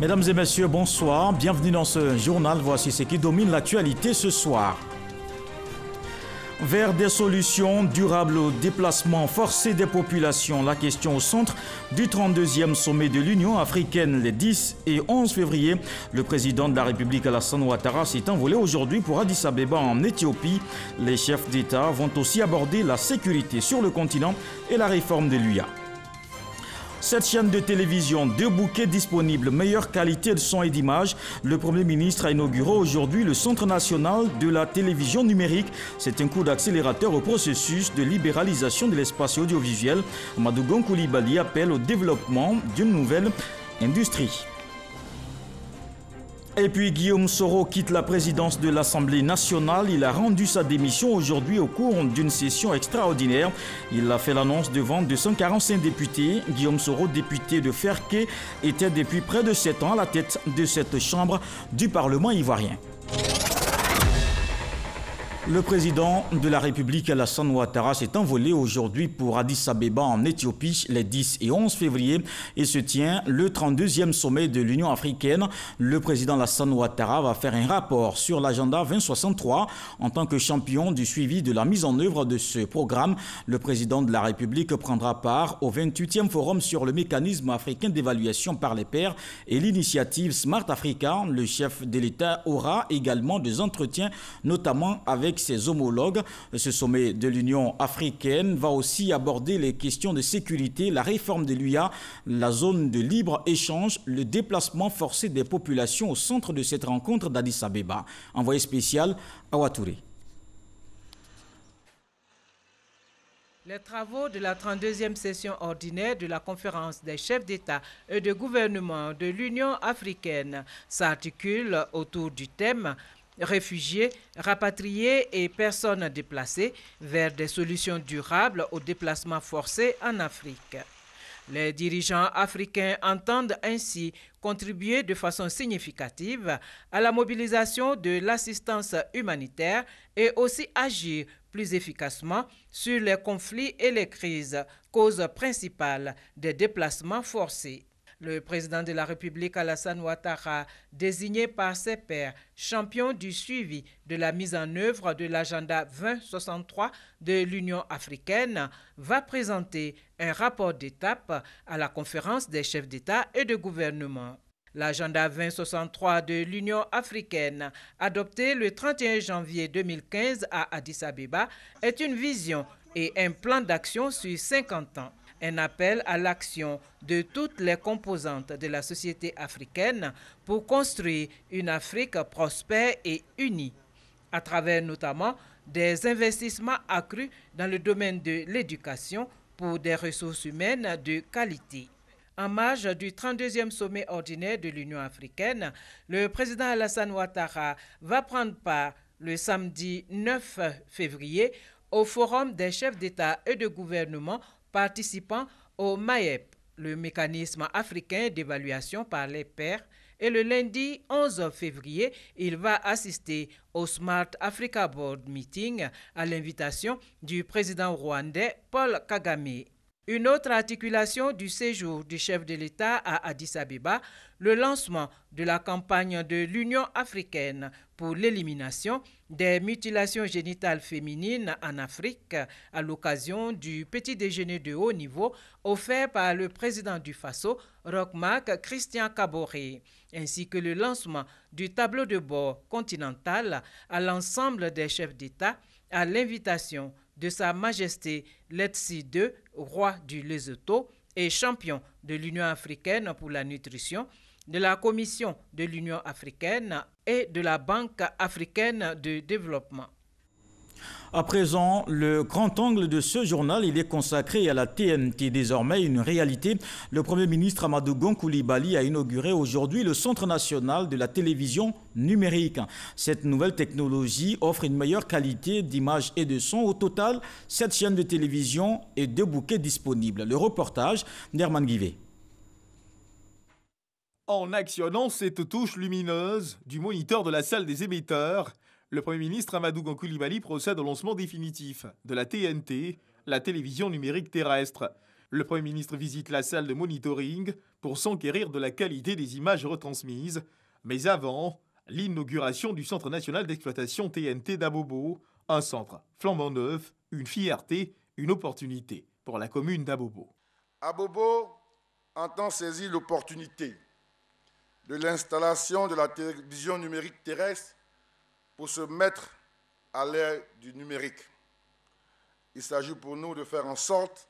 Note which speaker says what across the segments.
Speaker 1: Mesdames et messieurs, bonsoir. Bienvenue dans ce journal. Voici ce qui domine l'actualité ce soir. Vers des solutions durables au déplacement forcé des populations, la question au centre du 32e sommet de l'Union africaine les 10 et 11 février. Le président de la République Alassane Ouattara s'est envolé aujourd'hui pour Addis Abeba en Éthiopie. Les chefs d'État vont aussi aborder la sécurité sur le continent et la réforme de l'UA. Cette chaîne de télévision, 2 bouquets disponibles, meilleure qualité de son et d'image. Le Premier ministre a inauguré aujourd'hui le Centre national de la télévision numérique. C'est un coup d'accélérateur au processus de libéralisation de l'espace audiovisuel. Amadou Koulibaly appelle au développement d'une nouvelle industrie. Et puis Guillaume Soro quitte la présidence de l'Assemblée nationale. Il a rendu sa démission aujourd'hui au cours d'une session extraordinaire. Il a fait l'annonce devant 245 députés. Guillaume Soro, député de Ferké, était depuis près de 7 ans à la tête de cette chambre du Parlement ivoirien. Le président de la République Alassane Ouattara s'est envolé aujourd'hui pour Addis Abeba en Éthiopie les 10 et 11 février et se tient le 32e sommet de l'Union africaine. Le président Alassane Ouattara va faire un rapport sur l'agenda 2063 en tant que champion du suivi de la mise en œuvre de ce programme. Le président de la République prendra part au 28e forum sur le mécanisme africain d'évaluation par les pairs et l'initiative Smart Africa. Le chef de l'État aura également des entretiens, notamment avec ses homologues. Ce sommet de l'Union africaine va aussi aborder les questions de sécurité, la réforme de l'UA, la zone de libre-échange, le déplacement forcé des populations au centre de cette rencontre d'Addis Abeba. Envoyé spécial à Ouattouré.
Speaker 2: Les travaux de la 32e session ordinaire de la conférence des chefs d'État et de gouvernement de l'Union africaine s'articulent autour du thème réfugiés, rapatriés et personnes déplacées vers des solutions durables au déplacement forcé en Afrique. Les dirigeants africains entendent ainsi contribuer de façon significative à la mobilisation de l'assistance humanitaire et aussi agir plus efficacement sur les conflits et les crises, causes principales des déplacements forcés. Le président de la République Alassane Ouattara, désigné par ses pairs champion du suivi de la mise en œuvre de l'agenda 2063 de l'Union africaine, va présenter un rapport d'étape à la conférence des chefs d'État et de gouvernement. L'agenda 2063 de l'Union africaine, adopté le 31 janvier 2015 à Addis Abeba, est une vision et un plan d'action sur 50 ans. Un appel à l'action de toutes les composantes de la société africaine pour construire une Afrique prospère et unie, à travers notamment des investissements accrus dans le domaine de l'éducation pour des ressources humaines de qualité. En marge du 32e sommet ordinaire de l'Union africaine, le président Alassane Ouattara va prendre part le samedi 9 février au Forum des chefs d'État et de gouvernement participant au MAEP, le mécanisme africain d'évaluation par les pairs, et le lundi 11 février, il va assister au Smart Africa Board Meeting à l'invitation du président rwandais Paul Kagame. Une autre articulation du séjour du chef de l'État à Addis Abeba, le lancement de la campagne de l'Union africaine pour l'élimination des mutilations génitales féminines en Afrique à l'occasion du petit déjeuner de haut niveau offert par le président du Faso, Roch-Marc Christian Kaboré, ainsi que le lancement du tableau de bord continental à l'ensemble des chefs d'État à l'invitation de Sa Majesté Letsi II, roi du Lesotho et champion de l'Union africaine pour la nutrition, de la Commission de l'Union africaine et de la Banque africaine de développement.
Speaker 1: À présent, le grand angle de ce journal, il est consacré à la TNT, désormais une réalité. Le Premier ministre Amadou Koulibaly a inauguré aujourd'hui le Centre national de la télévision numérique. Cette nouvelle technologie offre une meilleure qualité d'image et de son. Au total, 7 chaînes de télévision et 2 bouquets disponibles. Le reportage d'Herman Guivet.
Speaker 3: En actionnant cette touche lumineuse du moniteur de la salle des émetteurs, le Premier ministre Amadou Koulibaly procède au lancement définitif de la TNT, la télévision numérique terrestre. Le Premier ministre visite la salle de monitoring pour s'enquérir de la qualité des images retransmises. Mais avant, l'inauguration du Centre national d'exploitation TNT d'Abobo, un centre flambant neuf, une fierté, une opportunité pour la commune d'Abobo.
Speaker 4: Abobo entend saisir l'opportunité de l'installation de la télévision numérique terrestre pour se mettre à l'ère du numérique. Il s'agit pour nous de faire en sorte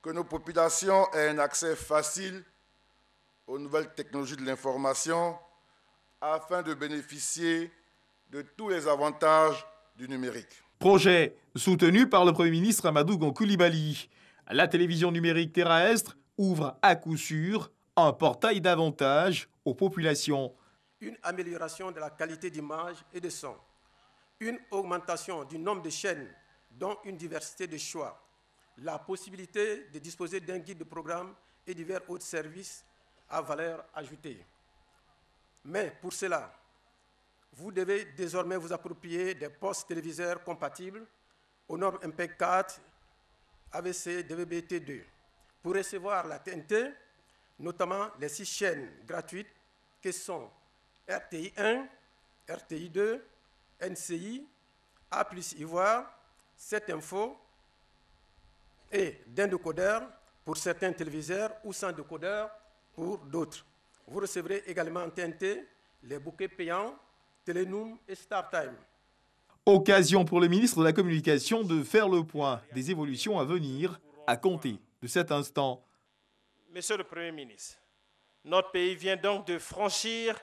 Speaker 4: que nos populations aient un accès facile aux nouvelles technologies de l'information afin de bénéficier de tous les avantages du numérique.
Speaker 3: Projet soutenu par le Premier ministre Amadou Gon Coulibaly. La télévision numérique terrestre ouvre à coup sûr un portail d'avantages aux populations.
Speaker 5: Une amélioration de la qualité d'image et de son. Une augmentation du nombre de chaînes, dont une diversité de choix. La possibilité de disposer d'un guide de programme et divers autres services à valeur ajoutée. Mais pour cela, vous devez désormais vous approprier des postes téléviseurs compatibles aux normes MP4, AVC, DVB-T2 pour recevoir la TNT, notamment les 6 chaînes gratuites que sont RTI 1, RTI 2, NCI, A+ Ivoire, 7 Info et d'un décodeur pour certains téléviseurs ou sans décodeur pour d'autres. Vous recevrez également en TNT les bouquets payants Telenoom et StarTime.
Speaker 3: Occasion pour le ministre de la Communication de faire le point des évolutions à venir à compter de cet instant.
Speaker 6: Monsieur le Premier ministre, notre pays vient donc de franchir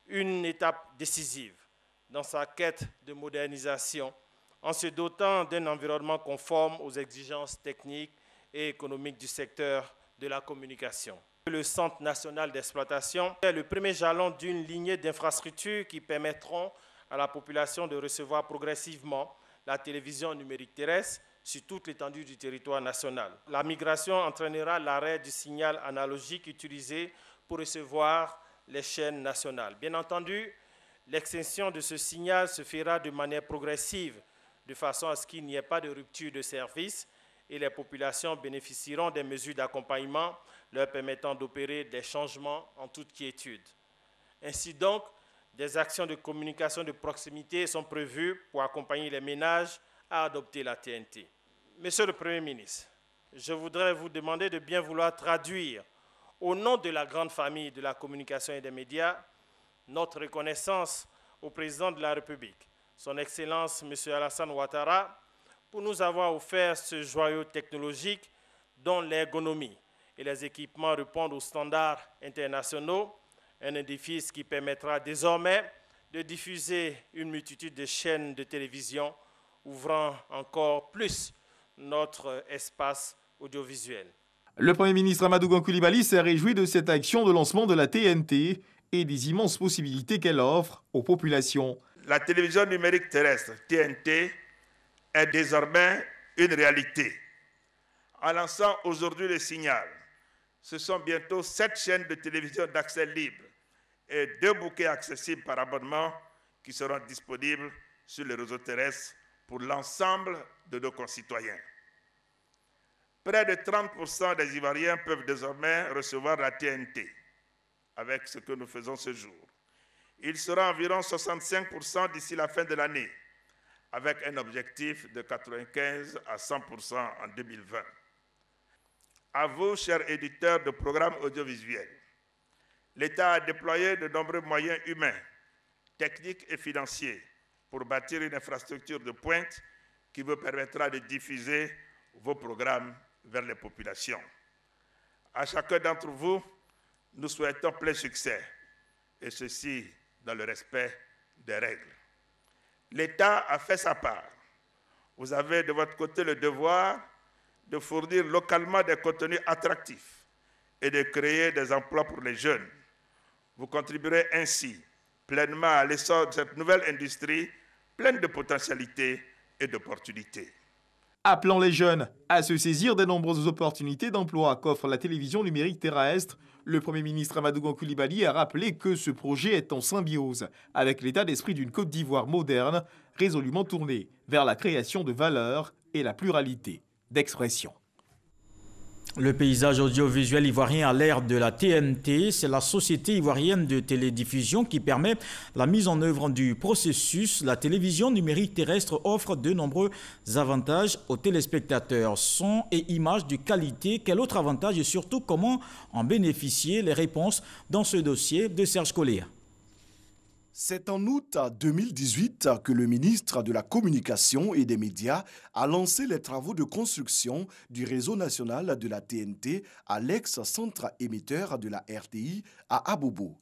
Speaker 6: une étape décisive dans sa quête de modernisation en se dotant d'un environnement conforme aux exigences techniques et économiques du secteur de la communication. Le Centre national d'exploitation est le premier jalon d'une lignée d'infrastructures qui permettront à la population de recevoir progressivement la télévision numérique terrestre sur toute l'étendue du territoire national. La migration entraînera l'arrêt du signal analogique utilisé pour recevoir les chaînes nationales. Bien entendu, l'extinction de ce signal se fera de manière progressive, de façon à ce qu'il n'y ait pas de rupture de service et les populations bénéficieront des mesures d'accompagnement leur permettant d'opérer des changements en toute quiétude. Ainsi donc, des actions de communication de proximité sont prévues pour accompagner les ménages à adopter la TNT. Monsieur le Premier ministre, je voudrais vous demander de bien vouloir traduire, au nom de la grande famille de la communication et des médias, notre reconnaissance au président de la République, son Excellence M. Alassane Ouattara, pour nous avoir offert ce joyau technologique dont l'ergonomie et les équipements répondent aux standards internationaux, un édifice qui permettra désormais de diffuser une multitude de chaînes de télévision, ouvrant encore plus notre espace audiovisuel.
Speaker 3: Le Premier ministre Amadou Gon Coulibaly s'est réjoui de cette action de lancement de la TNT et des immenses possibilités qu'elle offre aux populations.
Speaker 7: La télévision numérique terrestre, TNT, est désormais une réalité. En lançant aujourd'hui le signal, ce sont bientôt 7 chaînes de télévision d'accès libre et 2 bouquets accessibles par abonnement qui seront disponibles sur le réseau terrestre pour l'ensemble de nos concitoyens. Près de 30% des Ivoiriens peuvent désormais recevoir la TNT avec ce que nous faisons ce jour. Il sera environ 65% d'ici la fin de l'année, avec un objectif de 95 à 100% en 2020. À vous, chers éditeurs de programmes audiovisuels, l'État a déployé de nombreux moyens humains, techniques et financiers pour bâtir une infrastructure de pointe qui vous permettra de diffuser vos programmes vers les populations. À chacun d'entre vous, nous souhaitons plein succès, et ceci dans le respect des règles. L'État a fait sa part. Vous avez de votre côté le devoir de fournir localement des contenus attractifs et de créer des emplois pour les jeunes. Vous contribuerez ainsi pleinement à l'essor de cette nouvelle industrie pleine de potentialités et d'opportunités.
Speaker 3: Appelant les jeunes à se saisir des nombreuses opportunités d'emploi qu'offre la télévision numérique terrestre, le Premier ministre Amadou Gon Coulibaly a rappelé que ce projet est en symbiose avec l'état d'esprit d'une Côte d'Ivoire moderne, résolument tournée vers la création de valeurs et la pluralité d'expression.
Speaker 1: Le paysage audiovisuel ivoirien à l'ère de la TNT, c'est la société ivoirienne de télédiffusion qui permet la mise en œuvre du processus. La télévision numérique terrestre offre de nombreux avantages aux téléspectateurs. Son et images de qualité, quel autre avantage et surtout comment en bénéficier? Les réponses dans ce dossier de Serge Collier.
Speaker 8: C'est en août 2018 que le ministre de la Communication et des Médias a lancé les travaux de construction du réseau national de la TNT à l'ex-centre émetteur de la RTI à Abobo.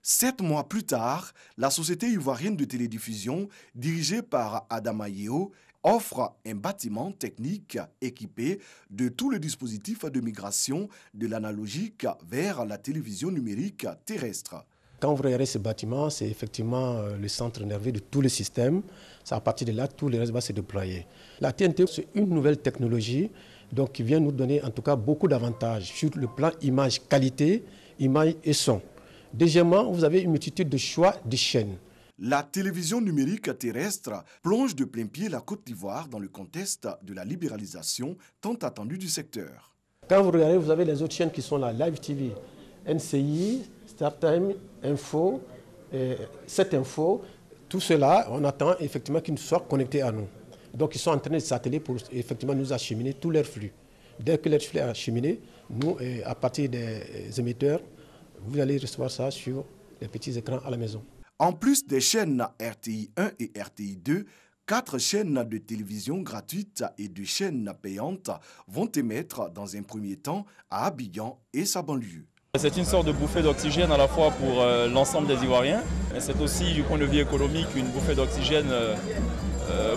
Speaker 8: 7 mois plus tard, la société ivoirienne de télédiffusion, dirigée par Adama Yeo, offre un bâtiment technique équipé de tous les dispositifs de migration de l'analogique vers la télévision numérique terrestre.
Speaker 5: Quand vous regardez ce bâtiment, c'est effectivement le centre nerveux de tout le système. C'est à partir de là que tout le reste va se déployer. La TNT, c'est une nouvelle technologie donc, qui vient nous donner en tout cas beaucoup d'avantages sur le plan image qualité, image et son. Deuxièmement, vous avez une multitude de choix de chaînes.
Speaker 8: La télévision numérique terrestre plonge de plein pied la Côte d'Ivoire dans le contexte de la libéralisation tant attendue du secteur.
Speaker 5: Quand vous regardez, vous avez les autres chaînes qui sont là, Live TV, NCI, StarTime, Info, 7 Info, tout cela, on attend effectivement qu'ils soient connectés à nous. Donc ils sont en train de s'atteler pour effectivement nous acheminer tous leurs flux. Dès que leur flux est acheminé, nous, à partir des émetteurs, vous allez recevoir ça sur les petits écrans à la maison.
Speaker 8: En plus des chaînes RTI 1 et RTI 2, 4 chaînes de télévision gratuites et 2 chaînes payantes vont émettre dans un premier temps à Abidjan et sa banlieue.
Speaker 9: C'est une sorte de bouffée d'oxygène à la fois pour l'ensemble des Ivoiriens. C'est aussi du point de vue économique une bouffée d'oxygène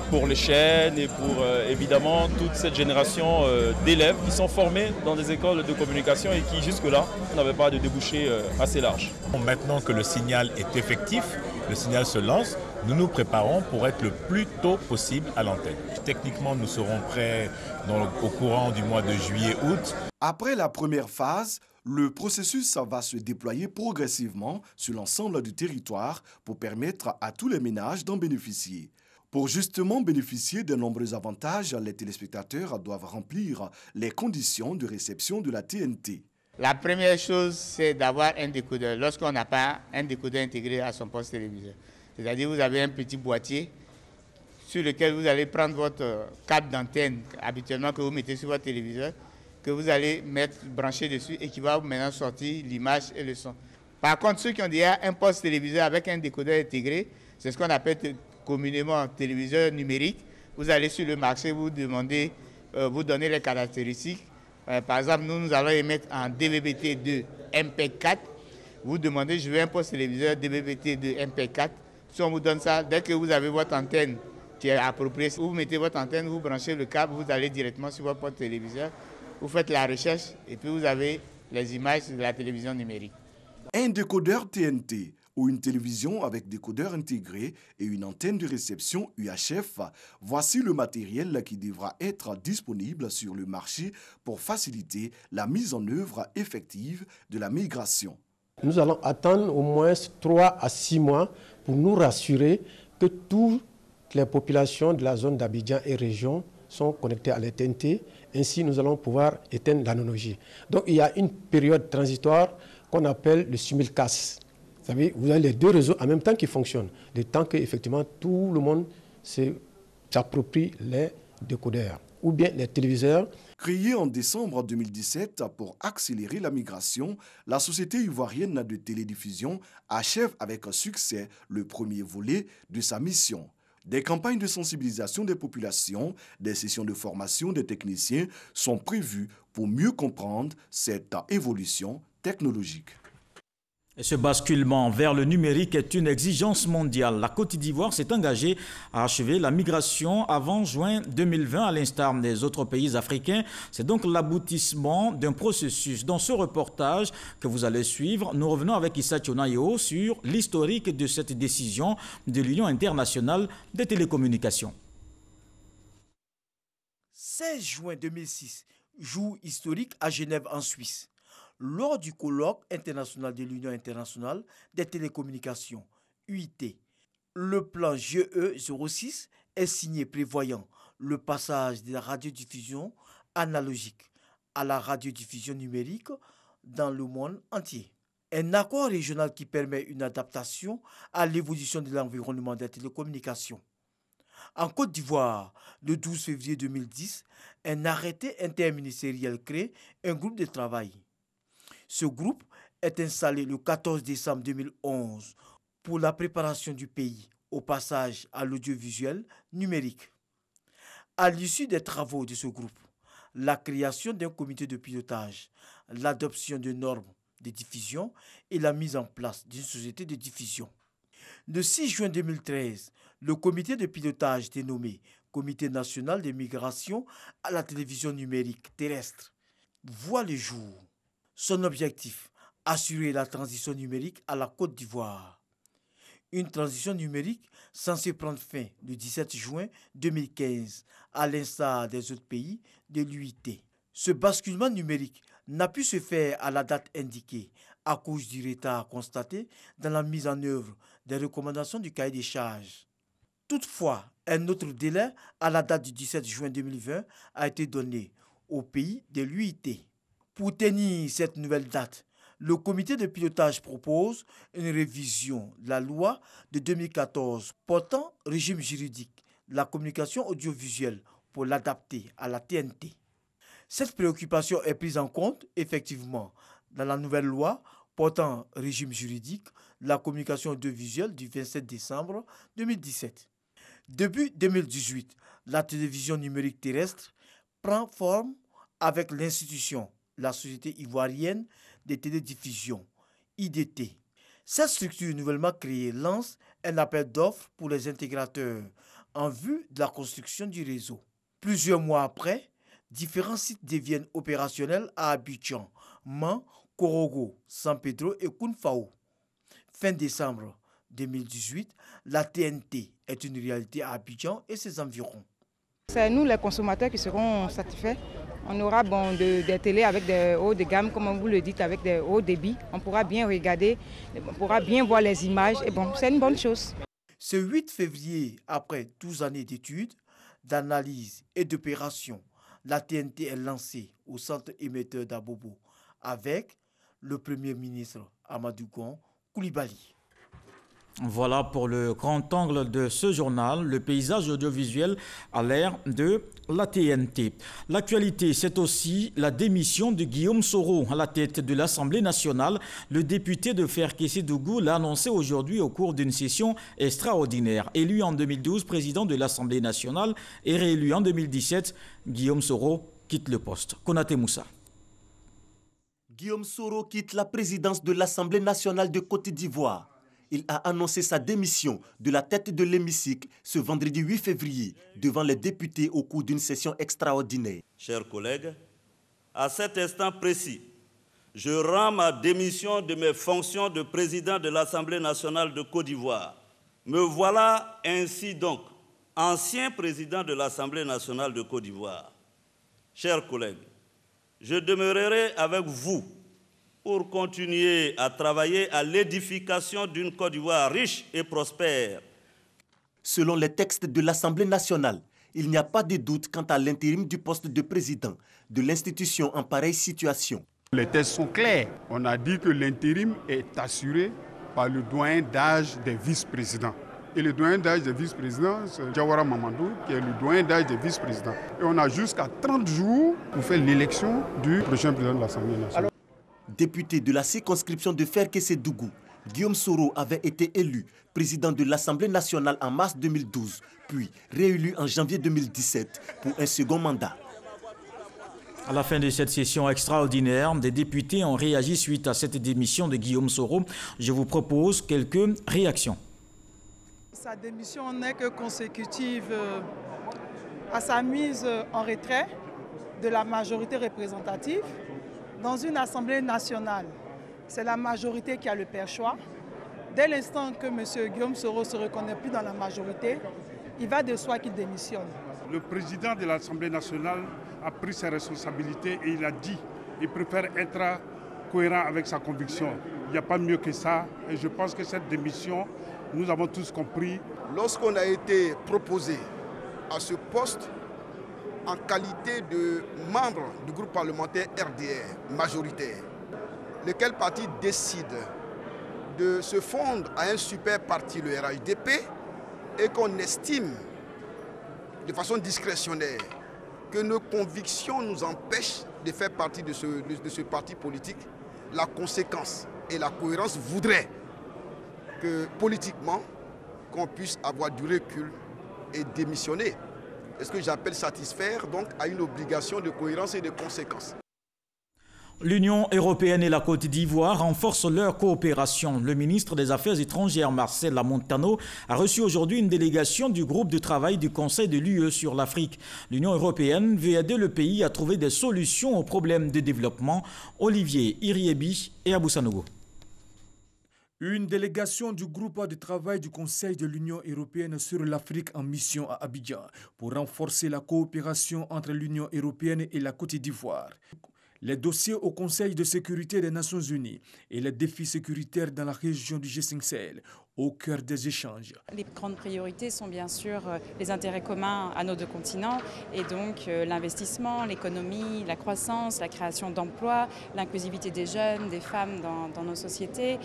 Speaker 9: pour les chaînes et pour évidemment toute cette génération d'élèves qui sont formés dans des écoles de communication et qui jusque-là n'avaient pas de débouchés assez larges.
Speaker 10: Maintenant que le signal est effectif, le signal se lance, nous nous préparons pour être le plus tôt possible à l'antenne. Techniquement, nous serons prêts au courant du mois de juillet-août.
Speaker 8: Après la première phase, le processus va se déployer progressivement sur l'ensemble du territoire pour permettre à tous les ménages d'en bénéficier. Pour justement bénéficier de nombreux avantages, les téléspectateurs doivent remplir les conditions de réception de la TNT.
Speaker 11: La première chose, c'est d'avoir un décodeur. Lorsqu'on n'a pas un décodeur intégré à son poste téléviseur, c'est-à-dire vous avez un petit boîtier sur lequel vous allez prendre votre câble d'antenne habituellement que vous mettez sur votre téléviseur, que vous allez brancher dessus et qui va maintenant sortir l'image et le son. Par contre, ceux qui ont déjà un poste téléviseur avec un décodeur intégré, c'est ce qu'on appelle communément téléviseur numérique. Vous allez sur le marché, vous donnez les caractéristiques. Par exemple, nous allons émettre en DVB-T2 MP4. Vous demandez, je veux un poste téléviseur DVB-T2 MP4. Si on vous donne ça, dès que vous avez votre antenne qui est appropriée, vous mettez votre antenne, vous branchez le câble, vous allez directement sur votre poste téléviseur. Vous faites la recherche et puis vous avez les images de la télévision numérique.
Speaker 8: Un décodeur TNT ou une télévision avec décodeur intégré et une antenne de réception UHF, voici le matériel qui devra être disponible sur le marché pour faciliter la mise en œuvre effective de la migration.
Speaker 5: Nous allons attendre au moins 3 à 6 mois pour nous rassurer que toutes les populations de la zone d'Abidjan et région sont connectées à la TNT. Ainsi, nous allons pouvoir éteindre l'analogie. Donc, il y a une période transitoire qu'on appelle le simulcast. Vous savez, vous avez les deux réseaux en même temps qui fonctionnent, le temps qu'effectivement tout le monde s'approprie les décodeurs ou bien les téléviseurs.
Speaker 8: Créée en décembre 2017 pour accélérer la migration, la société ivoirienne de télédiffusion achève avec succès le premier volet de sa mission. Des campagnes de sensibilisation des populations, des sessions de formation des techniciens sont prévues pour mieux comprendre cette évolution technologique.
Speaker 1: Et ce basculement vers le numérique est une exigence mondiale. La Côte d'Ivoire s'est engagée à achever la migration avant juin 2020, à l'instar des autres pays africains. C'est donc l'aboutissement d'un processus. Dans ce reportage que vous allez suivre, nous revenons avec Issa Tchonayo sur l'historique de cette décision de l'Union internationale des télécommunications.
Speaker 12: 16 juin 2006, jour historique à Genève en Suisse. Lors du colloque international de l'Union internationale des télécommunications, UIT, le plan GE06 est signé prévoyant le passage de la radiodiffusion analogique à la radiodiffusion numérique dans le monde entier. Un accord régional qui permet une adaptation à l'évolution de l'environnement des télécommunications. En Côte d'Ivoire, le 12 février 2010, un arrêté interministériel crée un groupe de travail. Ce groupe est installé le 14 décembre 2011 pour la préparation du pays au passage à l'audiovisuel numérique. À l'issue des travaux de ce groupe, la création d'un comité de pilotage, l'adoption de normes de diffusion et la mise en place d'une société de diffusion. Le 6 juin 2013, le comité de pilotage dénommé Comité national des migrations à la télévision numérique terrestre voit le jour. Son objectif, assurer la transition numérique à la Côte d'Ivoire. Une transition numérique censée prendre fin le 17 juin 2015, à l'instar des autres pays de l'UIT. Ce basculement numérique n'a pu se faire à la date indiquée à cause du retard constaté dans la mise en œuvre des recommandations du cahier des charges. Toutefois, un autre délai à la date du 17 juin 2020 a été donné au pays de l'UIT. Pour tenir cette nouvelle date, le comité de pilotage propose une révision de la loi de 2014 portant régime juridique de la communication audiovisuelle pour l'adapter à la TNT. Cette préoccupation est prise en compte effectivement dans la nouvelle loi portant régime juridique de la communication audiovisuelle du 27 décembre 2017. Début 2018, la télévision numérique terrestre prend forme avec l'institution, la Société ivoirienne des télédiffusions, IDT. Cette structure nouvellement créée lance un appel d'offres pour les intégrateurs en vue de la construction du réseau. Plusieurs mois après, différents sites deviennent opérationnels à Abidjan, Man, Korogo, San Pedro et Kounfao. Fin décembre 2018, la TNT est une réalité à Abidjan et ses environs.
Speaker 13: C'est nous les consommateurs qui serons satisfaits. On aura des télés avec des hauts de gamme, comme vous le dites, avec des hauts débits. On pourra bien regarder, on pourra bien voir les images. Et bon, c'est une bonne chose.
Speaker 12: Ce 8 février, après 12 années d'études, d'analyse et d'opérations, la TNT est lancée au centre émetteur d'Abobo avec le Premier ministre Amadou Gon Coulibaly.
Speaker 1: Voilà pour le grand angle de ce journal, le paysage audiovisuel à l'ère de la TNT. L'actualité, c'est aussi la démission de Guillaume Soro à la tête de l'Assemblée nationale. Le député de Ferkessé-Dougou l'a annoncé aujourd'hui au cours d'une session extraordinaire. Élu en 2012 président de l'Assemblée nationale et réélu en 2017, Guillaume Soro quitte le poste. Konaté Moussa.
Speaker 14: Guillaume Soro quitte la présidence de l'Assemblée nationale de Côte d'Ivoire. Il a annoncé sa démission de la tête de l'hémicycle ce vendredi 8 février devant les députés au cours d'une session extraordinaire.
Speaker 15: Chers collègues, à cet instant précis, je rends ma démission de mes fonctions de président de l'Assemblée nationale de Côte d'Ivoire. Me voilà ainsi donc ancien président de l'Assemblée nationale de Côte d'Ivoire. Chers collègues, je demeurerai avec vous pour continuer à travailler à l'édification d'une Côte d'Ivoire riche et prospère.
Speaker 14: Selon les textes de l'Assemblée nationale, il n'y a pas de doute quant à l'intérim du poste de président de l'institution en pareille situation.
Speaker 16: Les textes sont clairs. On a dit que l'intérim est assuré par le doyen d'âge des vice-présidents. Et le doyen d'âge des vice-présidents, c'est Diawara Mamadou, qui est le doyen d'âge des vice-présidents. Et on a jusqu'à 30 jours pour faire l'élection du prochain président de l'Assemblée nationale.
Speaker 14: Député de la circonscription de Ferkessé-Dougou, Guillaume Soro avait été élu président de l'Assemblée nationale en mars 2012, puis réélu en janvier 2017 pour un second mandat.
Speaker 1: À la fin de cette session extraordinaire, des députés ont réagi suite à cette démission de Guillaume Soro. Je vous propose quelques réactions.
Speaker 17: Sa démission n'est que consécutive à sa mise en retrait de la majorité représentative. Dans une assemblée nationale, c'est la majorité qui a le perchoir. Dès l'instant que M. Guillaume Soro ne se reconnaît plus dans la majorité, il va de soi qu'il démissionne.
Speaker 16: Le président de l'Assemblée nationale a pris ses responsabilités et il a dit qu'il préfère être cohérent avec sa conviction. Il n'y a pas mieux que ça et je pense que cette démission, nous avons tous compris.
Speaker 18: Lorsqu'on a été proposé à ce poste, en qualité de membre du groupe parlementaire RDR majoritaire, lequel parti décide de se fondre à un super parti, le RHDP, et qu'on estime de façon discrétionnaire que nos convictions nous empêchent de faire partie de ce parti politique, la conséquence et la cohérence voudraient que politiquement, qu'on puisse avoir du recul et démissionner. C'est ce que j'appelle satisfaire donc à une obligation de cohérence et de conséquence.
Speaker 1: L'Union européenne et la Côte d'Ivoire renforcent leur coopération. Le ministre des Affaires étrangères, Marcel Amontano, a reçu aujourd'hui une délégation du groupe de travail du Conseil de l'UE sur l'Afrique. L'Union européenne veut aider le pays à trouver des solutions aux problèmes de développement. Olivier Iriebi et Abou Sanogo.
Speaker 19: Une délégation du groupe de travail du Conseil de l'Union européenne sur l'Afrique en mission à Abidjan pour renforcer la coopération entre l'Union européenne et la Côte d'Ivoire. Les dossiers au Conseil de sécurité des Nations Unies et les défis sécuritaires dans la région du G5 Sahel au cœur des échanges.
Speaker 20: Les grandes priorités sont bien sûr les intérêts communs à nos deux continents et donc l'investissement, l'économie, la croissance, la création d'emplois, l'inclusivité des jeunes, des femmes dans nos sociétés,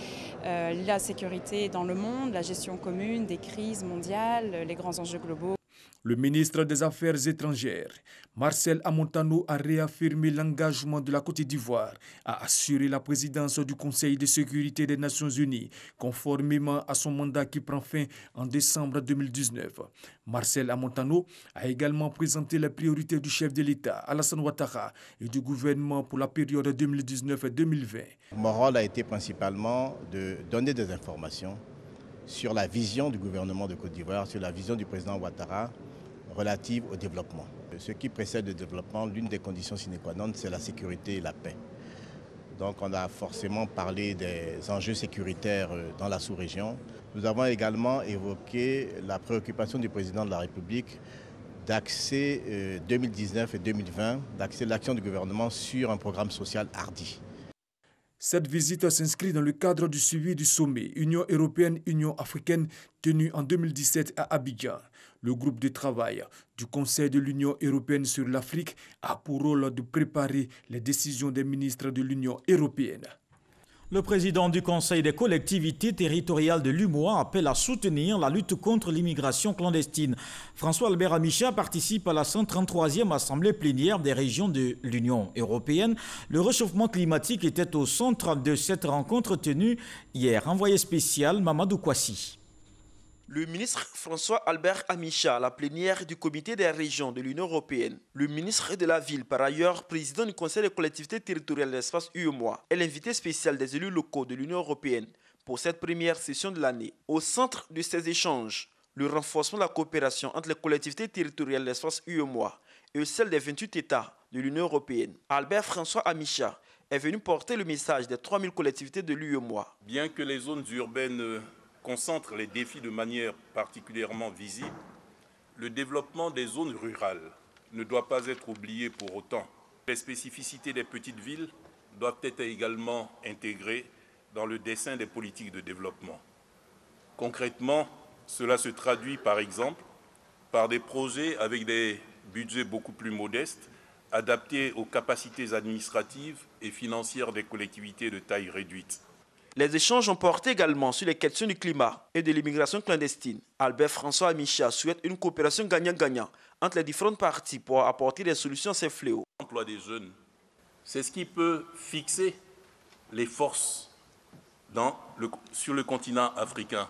Speaker 20: la sécurité dans le monde, la gestion commune des crises mondiales, les grands enjeux globaux.
Speaker 19: Le ministre des Affaires étrangères, Marcel Amontano, a réaffirmé l'engagement de la Côte d'Ivoire à assurer la présidence du Conseil de sécurité des Nations Unies, conformément à son mandat qui prend fin en décembre 2019. Marcel Amontano a également présenté les priorités du chef de l'État, Alassane Ouattara, et du gouvernement pour la période 2019-2020.
Speaker 21: Mon rôle a été principalement de donner des informations sur la vision du gouvernement de Côte d'Ivoire, sur la vision du président Ouattara relative au développement. Ce qui précède le développement, l'une des conditions sine qua non, c'est la sécurité et la paix. Donc on a forcément parlé des enjeux sécuritaires dans la sous-région. Nous avons également évoqué la préoccupation du président de la République d'axer 2019 et 2020, d'axer l'action du gouvernement sur un programme social hardi.
Speaker 19: Cette visite s'inscrit dans le cadre du suivi du sommet Union européenne-Union africaine tenu en 2017 à Abidjan. Le groupe de travail du Conseil de l'Union européenne sur l'Afrique a pour rôle de préparer les décisions des ministres de l'Union européenne.
Speaker 1: Le président du Conseil des collectivités territoriales de l'UMOA appelle à soutenir la lutte contre l'immigration clandestine. François-Albert Amicha participe à la 133e Assemblée plénière des régions de l'Union européenne. Le réchauffement climatique était au centre de cette rencontre tenue hier. Envoyé spécial Mamadou Kouassi.
Speaker 22: Le ministre François-Albert Amicha à la plénière du comité des régions de l'Union européenne. Le ministre de la Ville, par ailleurs président du Conseil des collectivités territoriales de l'espace UEMOA, est l'invité spécial des élus locaux de l'Union européenne pour cette première session de l'année. Au centre de ces échanges, le renforcement de la coopération entre les collectivités territoriales de l'espace UEMOA et celles des 28 États de l'Union européenne. Albert François Amicha est venu porter le message des 3000 collectivités de l'UEMOA.
Speaker 23: Bien que les zones urbaines concentre les défis de manière particulièrement visible, le développement des zones rurales ne doit pas être oublié pour autant. Les spécificités des petites villes doivent être également intégrées dans le dessin des politiques de développement. Concrètement, cela se traduit par exemple par des projets avec des budgets beaucoup plus modestes, adaptés aux capacités administratives et financières des collectivités de taille réduite.
Speaker 22: Les échanges ont porté également sur les questions du climat et de l'immigration clandestine. Albert François Amicha souhaite une coopération gagnant-gagnant entre les différentes parties pour apporter des solutions à ces fléaux.
Speaker 23: L'emploi des jeunes, c'est ce qui peut fixer les forces sur le continent africain.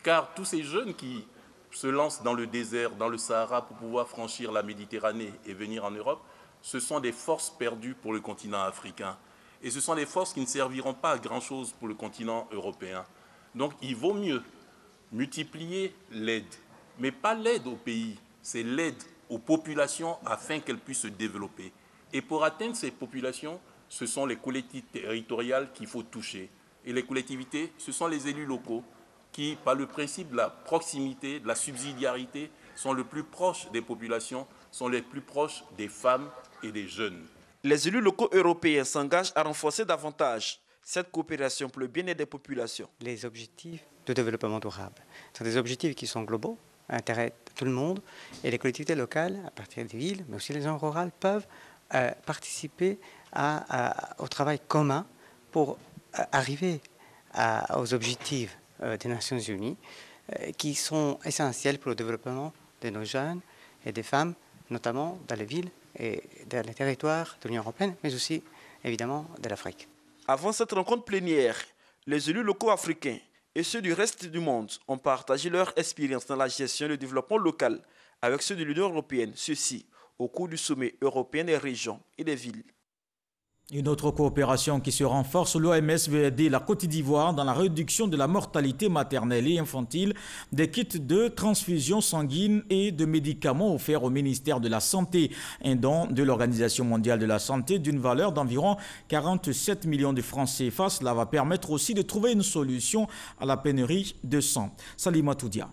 Speaker 23: Car tous ces jeunes qui se lancent dans le désert, dans le Sahara pour pouvoir franchir la Méditerranée et venir en Europe, ce sont des forces perdues pour le continent africain. Et ce sont des forces qui ne serviront pas à grand-chose pour le continent européen. Donc il vaut mieux multiplier l'aide, mais pas l'aide au pays, c'est l'aide aux populations afin qu'elles puissent se développer. Et pour atteindre ces populations, ce sont les collectivités territoriales qu'il faut toucher. Et les collectivités, ce sont les élus locaux qui, par le principe de la proximité, de la subsidiarité, sont le plus proches des populations, sont les plus proches des femmes et des jeunes.
Speaker 22: Les élus locaux européens s'engagent à renforcer davantage cette coopération pour le bien-être des populations.
Speaker 24: Les objectifs de développement durable sont des objectifs qui sont globaux,
Speaker 2: l'intérêt de tout le monde. Et les collectivités locales, à partir des villes, mais aussi les zones rurales, peuvent participer au travail commun pour arriver aux objectifs des Nations Unies qui sont essentiels pour le développement de nos jeunes et des femmes, notamment dans les villes et dans les territoires de l'Union européenne, mais aussi évidemment de l'Afrique.
Speaker 22: Avant cette rencontre plénière, les élus locaux africains et ceux du reste du monde ont partagé leur expérience dans la gestion et le développement local avec ceux de l'Union européenne, ceci au cours du sommet européen des régions et des villes.
Speaker 1: Une autre coopération qui se renforce, l'OMS veut aider la Côte d'Ivoire dans la réduction de la mortalité maternelle et infantile, des kits de transfusion sanguine et de médicaments offerts au ministère de la Santé. Un don de l'Organisation mondiale de la santé d'une valeur d'environ 47 millions de francs CFA. Cela va permettre aussi de trouver une solution à la pénurie de sang. Salima Toudia.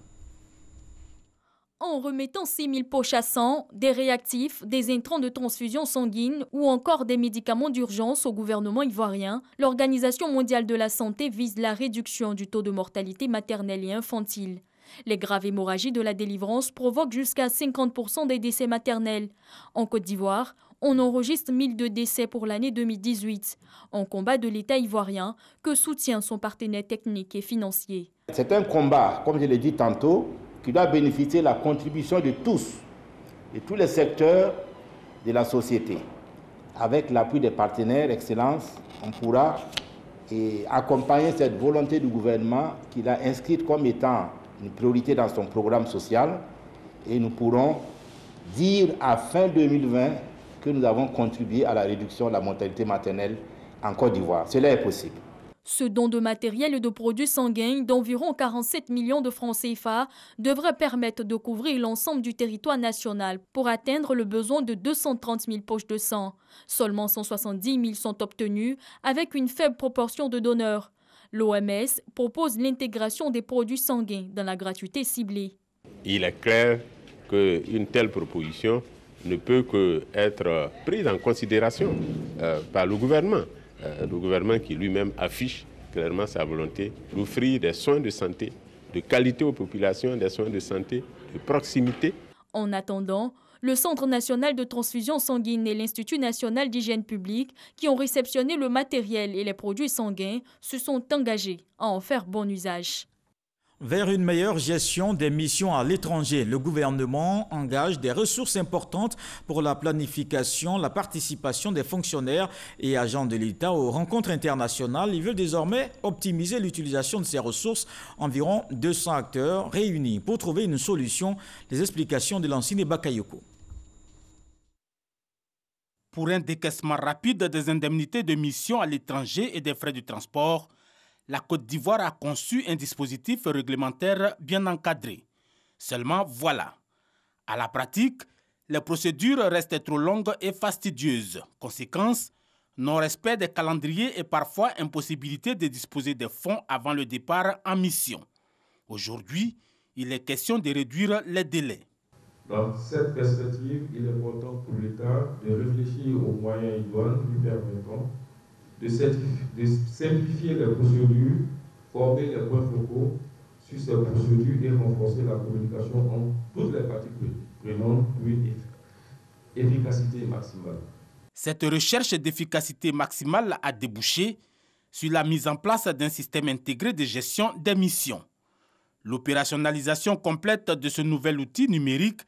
Speaker 4: En remettant 6 000 poches à sang, des réactifs, des intrants de transfusion sanguine ou encore des médicaments d'urgence au gouvernement ivoirien, l'Organisation mondiale de la santé vise la réduction du taux de mortalité maternelle et infantile. Les graves hémorragies de la délivrance provoquent jusqu'à 50% des décès maternels. En Côte d'Ivoire, on enregistre 1002 décès pour l'année 2018, un combat de l'État ivoirien que soutient son partenaire technique et financier.
Speaker 6: C'est un combat, comme je l'ai dit tantôt, qui doit bénéficier de la contribution de tous les secteurs de la société. Avec l'appui des partenaires, Excellence, on pourra accompagner cette volonté du gouvernement qu'il a inscrite comme étant une priorité dans son programme social et nous pourrons dire à fin 2020 que nous avons contribué à la réduction de la mortalité maternelle en Côte d'Ivoire. Cela est possible.
Speaker 4: Ce don de matériel et de produits sanguins d'environ 47 millions de francs CFA devrait permettre de couvrir l'ensemble du territoire national pour atteindre le besoin de 230 000 poches de sang. Seulement 170 000 sont obtenus avec une faible proportion de donneurs. L'OMS propose l'intégration des produits sanguins dans la gratuité ciblée.
Speaker 24: Il est clair qu'une telle proposition ne peut qu'être prise en considération par le gouvernement. Le gouvernement qui lui-même affiche clairement sa volonté d'offrir des soins de santé de qualité aux populations, des soins de santé de proximité.
Speaker 4: En attendant, le Centre national de transfusion sanguine et l'Institut national d'hygiène publique, qui ont réceptionné le matériel et les produits sanguins, se sont engagés à en faire bon usage.
Speaker 1: Vers une meilleure gestion des missions à l'étranger, le gouvernement engage des ressources importantes pour la planification, la participation des fonctionnaires et agents de l'État aux rencontres internationales. Ils veulent désormais optimiser l'utilisation de ces ressources. Environ 200 acteurs réunis pour trouver une solution. Les explications de Lansine Bakayoko.
Speaker 25: Pour un décaissement rapide des indemnités de mission à l'étranger et des frais de transport, la Côte d'Ivoire a conçu un dispositif réglementaire bien encadré. Seulement, voilà. À la pratique, les procédures restent trop longues et fastidieuses. Conséquence, non-respect des calendriers et parfois impossibilité de disposer des fonds avant le départ en mission. Aujourd'hui, il est question de réduire les délais.
Speaker 26: Dans cette perspective, il est important pour l'État de réfléchir aux moyens idoines lui permettant de simplifier les procédures, former les points focaux sur ces procédures et renforcer la communication entre toutes les parties prenantes pour une efficacité maximale.
Speaker 25: Cette recherche d'efficacité maximale a débouché sur la mise en place d'un système intégré de gestion des missions. L'opérationnalisation complète de ce nouvel outil numérique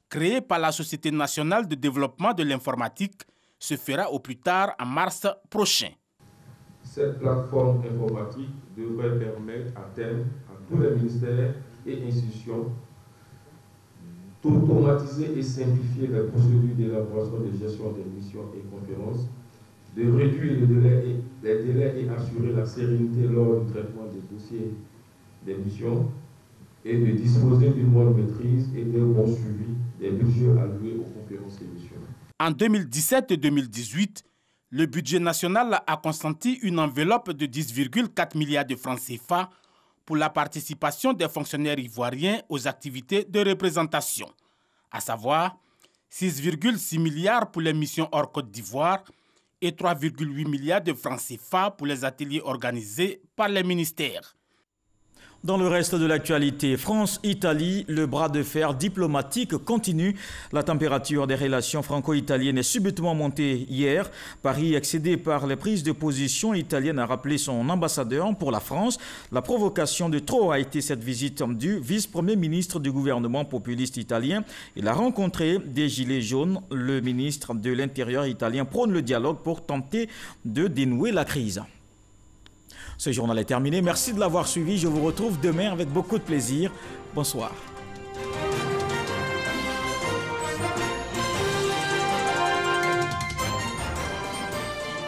Speaker 25: créé par la Société nationale de développement de l'informatique se fera au plus tard en mars prochain.
Speaker 26: Cette plateforme informatique devrait permettre à terme à tous les ministères et institutions d'automatiser et simplifier les procédures d'élaboration de gestion des missions et conférences, de réduire les délais et assurer la sérénité lors du traitement des dossiers des missions et de disposer d'une bonne maîtrise et d'un bon suivi des budgets alloués aux conférences et missions.
Speaker 25: En 2017-2018, le budget national a consenti une enveloppe de 10,4 milliards de francs CFA pour la participation des fonctionnaires ivoiriens aux activités de représentation, à savoir 6,6 milliards pour les missions hors Côte d'Ivoire et 3,8 milliards de francs CFA pour les ateliers organisés par les ministères.
Speaker 1: Dans le reste de l'actualité, France-Italie, le bras de fer diplomatique continue. La température des relations franco-italiennes est subitement montée hier. Paris, excédé par les prises de position italiennes, a rappelé son ambassadeur pour la France. La provocation de trop a été cette visite du vice-premier ministre du gouvernement populiste italien. Il a rencontré des gilets jaunes. Le ministre de l'Intérieur italien prône le dialogue pour tenter de dénouer la crise. Ce journal est terminé. Merci de l'avoir suivi. Je vous retrouve demain avec beaucoup de plaisir. Bonsoir.